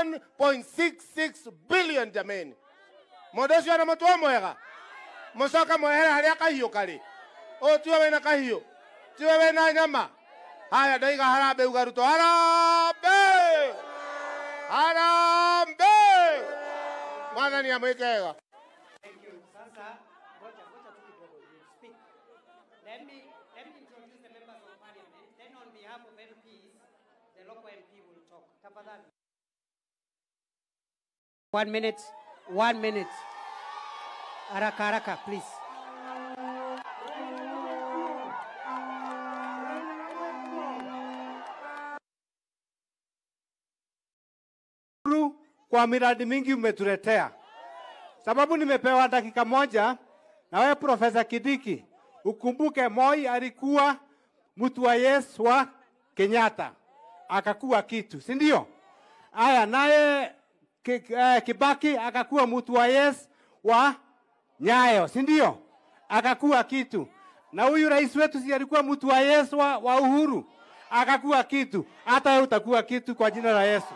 1.66 billion jameni. Modosi ana matuwa mwega. Mosoka mwehera haria kahiyo kari. O tuwe wena kahiyo. Tuwe wena nyama. Haya daiga harambe ugaruto. Harambe! Harambe! Mwana ni amwekega. Thank you. Sasa, ngoja tu kidogo. You speak. Let me introduce the members of parliament. Then on behalf of MPs, the local MP will talk. Tafadhali. 1 minute. 1 minute. Haraka haraka, please. Kwa miradi mingi umetuletea. Sababu nimepewa dakika moja na wewe Profesa Kidiki. Ukumbuke Moi alikuwa mtu wa Yesu wa Kenyatta. Akakuwa kitu, si ndio? Aya, naye Kibaki akakuwa mtu wa Yesu wa Nyayo, si ndio? Akakuwa kitu. Na huyu rais wetu si alikuwa mtu wa Yesu wa Uhuru. Akakuwa kitu. Hata wewe utakuwa kitu kwa jina la Yesu.